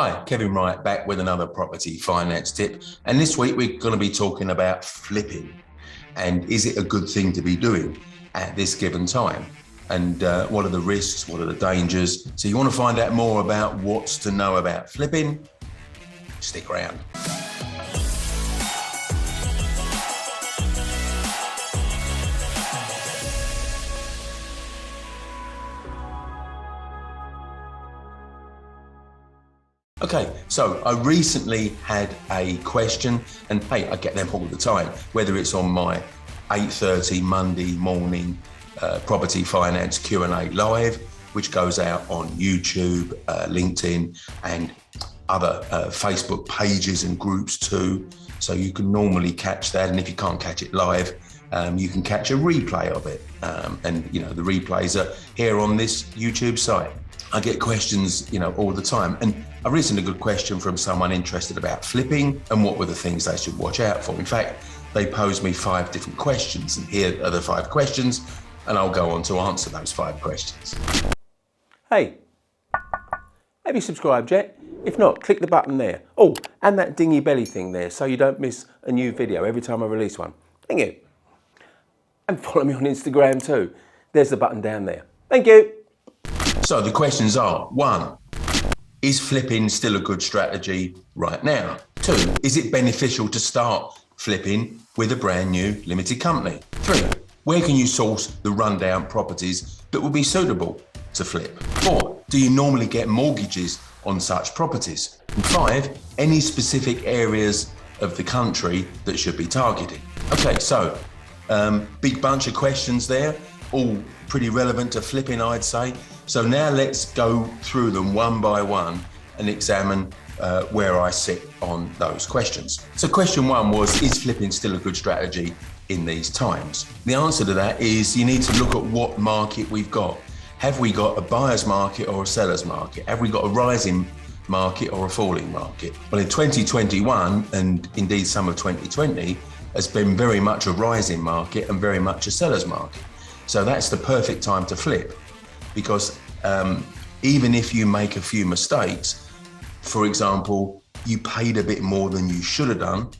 Hi, Kevin Wright back with another property finance tip. And this week we're going to be talking about flipping. And is it a good thing to be doing at this given time? And what are the risks? What are the dangers? So you want to find out more about what's to know about flipping? Stick around. Okay, so I recently had a question, and hey, I get them all the time, whether it's on my 8:30 Monday morning property finance Q&A live, which goes out on YouTube, LinkedIn, and other Facebook pages and groups too. So you can normally catch that, and if you can't catch it live, you can catch a replay of it. And you know, the replays are here on this YouTube site. I get questions, all the time. And I recently got a question from someone interested about flipping and what were the things they should watch out for. In fact, they posed me 5 different questions, and here are the 5 questions, and I'll go on to answer those 5 questions. Hey, have you subscribed yet? If not, click the button there. Oh, and that dingy belly thing there so you don't miss a new video every time I release one. Thank you. And follow me on Instagram too. There's the button down there. Thank you. So the questions are: 1, is flipping still a good strategy right now? 2, is it beneficial to start flipping with a brand new limited company? 3, where can you source the rundown properties that will be suitable to flip? 4, do you normally get mortgages on such properties? And 5, any specific areas of the country that should be targeted? Okay, so big bunch of questions there, all pretty relevant to flipping, I'd say. So now let's go through them one by one and examine where I sit on those questions. So question 1 was, is flipping still a good strategy in these times? The answer to that is you need to look at what market we've got. Have we got a buyer's market or a seller's market? Have we got a rising market or a falling market? Well, in 2021, and indeed some of 2020, has been very much a rising market and very much a seller's market. So that's the perfect time to flip, because even if you make a few mistakes, for example, you paid a bit more than you should have done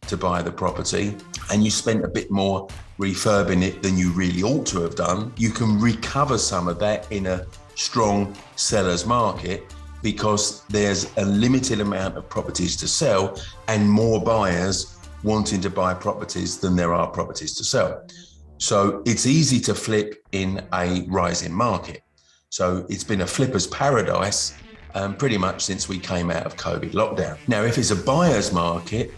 to buy the property, and you spent a bit more refurbing it than you really ought to have done, you can recover some of that in a strong seller's market, because there's a limited amount of properties to sell and more buyers wanting to buy properties than there are properties to sell. So it's easy to flip in a rising market. So it's been a flipper's paradise pretty much since we came out of COVID lockdown. Now, if it's a buyer's market,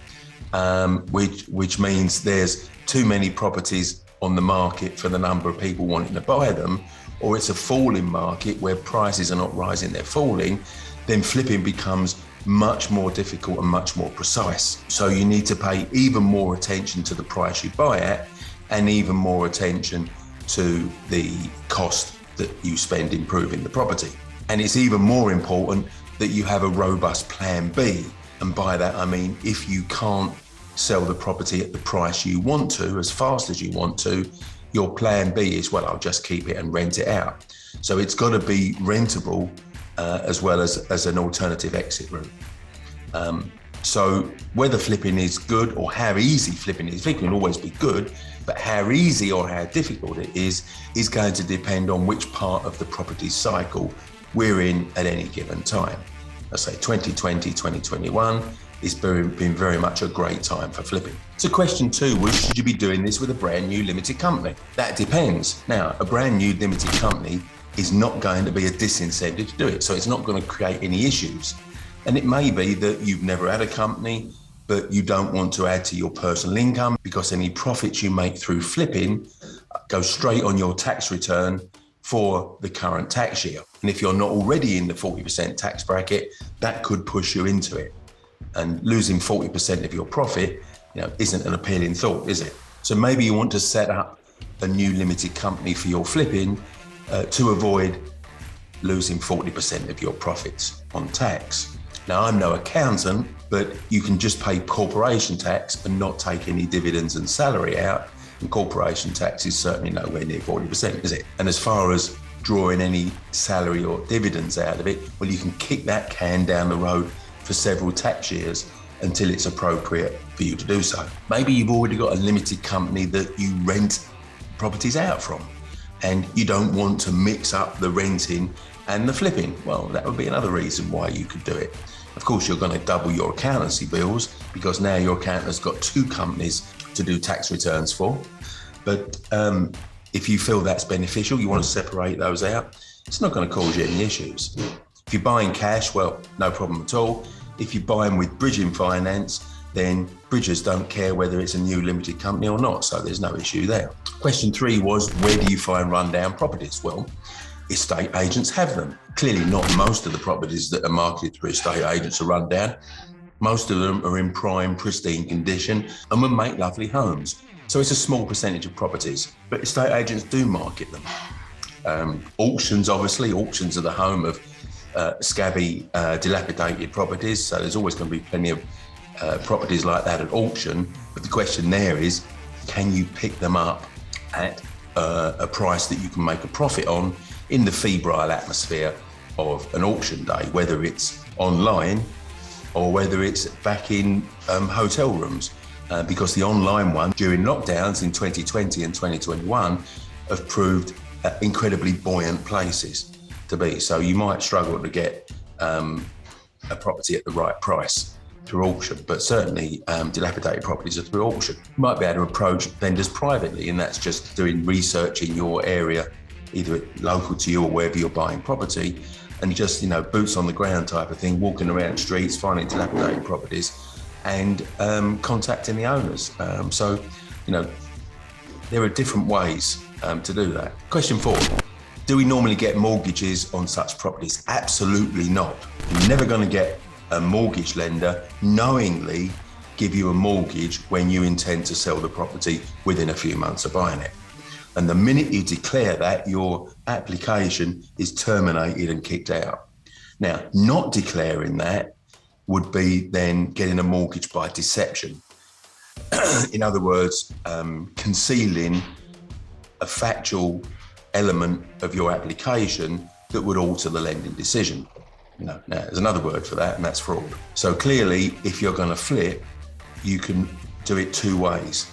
which means there's too many properties on the market for the number of people wanting to buy them, or it's a falling market where prices are not rising, they're falling, then flipping becomes much more difficult and much more precise. So you need to pay even more attention to the price you buy at, and even more attention to the cost that you spend improving the property. And it's even more important that you have a robust plan B. And by that, I mean, if you can't sell the property at the price you want to, as fast as you want to, your plan B is, well, I'll just keep it and rent it out. So it's got to be rentable as well as an alternative exit route. So whether flipping is good or how easy flipping will always be good, but how easy or how difficult it is going to depend on which part of the property cycle we're in at any given time. I say 2020, 2021 has been very much a great time for flipping. So question 2 was, should you be doing this with a brand new limited company? That depends. Now, a brand new limited company is not going to be a disincentive to do it. So it's not going to create any issues. And it may be that you've never had a company, but you don't want to add to your personal income, because any profits you make through flipping go straight on your tax return for the current tax year. And if you're not already in the 40% tax bracket, that could push you into it. And losing 40% of your profit, isn't an appealing thought, is it? So maybe you want to set up a new limited company for your flipping to avoid losing 40% of your profits on tax. Now, I'm no accountant, but you can just pay corporation tax and not take any dividends and salary out. And corporation tax is certainly nowhere near 40%, is it? And as far as drawing any salary or dividends out of it, well, you can kick that can down the road for several tax years until it's appropriate for you to do so. Maybe you've already got a limited company that you rent properties out from, and you don't want to mix up the renting and the flipping. Well, that would be another reason why you could do it. Of course, you're going to double your accountancy bills because now your accountant has got two companies to do tax returns for. But if you feel that's beneficial, you want to separate those out, it's not going to cause you any issues. If you're buying cash, well, no problem at all. If you're buying with bridging finance, then bridgers don't care whether it's a new limited company or not, so there's no issue there. Question 3 was, where do you find rundown properties? Well, estate agents have them. Clearly not most of the properties that are marketed through estate agents are run down. Most of them are in prime, pristine condition and will make lovely homes. So it's a small percentage of properties, but estate agents do market them. Auctions, obviously, auctions are the home of scabby, dilapidated properties. So there's always going to be plenty of properties like that at auction. But the question there is, can you pick them up at a price that you can make a profit on in the febrile atmosphere of an auction day, whether it's online or whether it's back in hotel rooms? Because the online one during lockdowns in 2020 and 2021 have proved incredibly buoyant places to be. So you might struggle to get a property at the right price through auction, but certainly dilapidated properties are through auction. You might be able to approach vendors privately, and that's just doing research in your area, either local to you or wherever you're buying property, and just, boots on the ground type of thing, walking around streets, finding dilapidated properties and contacting the owners. There are different ways to do that. Question 4, do we normally get mortgages on such properties? Absolutely not. You're never going to get a mortgage lender knowingly give you a mortgage when you intend to sell the property within a few months of buying it. And the minute you declare that, your application is terminated and kicked out. Now, not declaring that would be then getting a mortgage by deception. In other words, concealing a factual element of your application that would alter the lending decision. Now, there's another word for that, and that's fraud. So clearly, if you're going to flip, you can do it two ways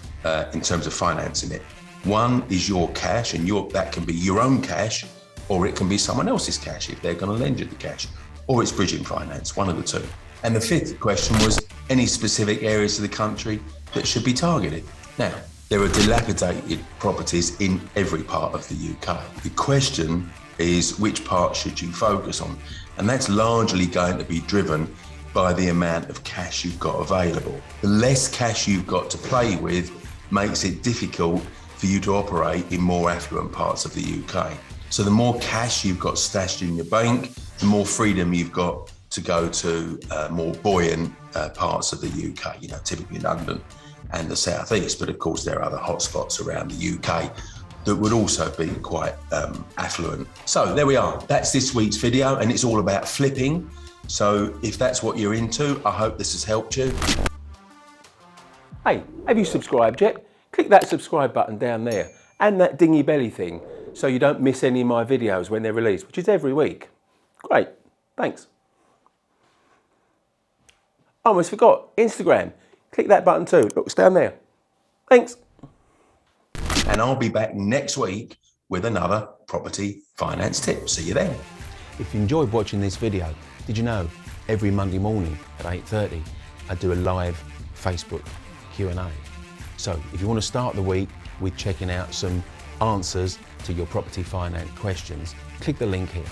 in terms of financing it. One is your cash, and that can be your own cash, or it can be someone else's cash if they're going to lend you the cash, or it's bridging finance, one of the two. And the 5th question was, any specific areas of the country that should be targeted? Now, there are dilapidated properties in every part of the UK. The question is, which part should you focus on? And that's largely going to be driven by the amount of cash you've got available. The less cash you've got to play with makes it difficult for you to operate in more affluent parts of the UK. So the more cash you've got stashed in your bank, the more freedom you've got to go to more buoyant parts of the UK, typically London and the South East. But of course, there are other hotspots around the UK that would also be quite affluent. So there we are. That's this week's video, and it's all about flipping. So if that's what you're into, I hope this has helped you. Hey, have you subscribed yet? Click that subscribe button down there and that dingy belly thing so you don't miss any of my videos when they're released, which is every week. Great, thanks. I almost forgot, Instagram. Click that button too. Look, it's down there. Thanks. And I'll be back next week with another property finance tip. See you then. If you enjoyed watching this video, did you know every Monday morning at 8:30 I do a live Facebook Q&A. So if you want to start the week with checking out some answers to your property finance questions, click the link here.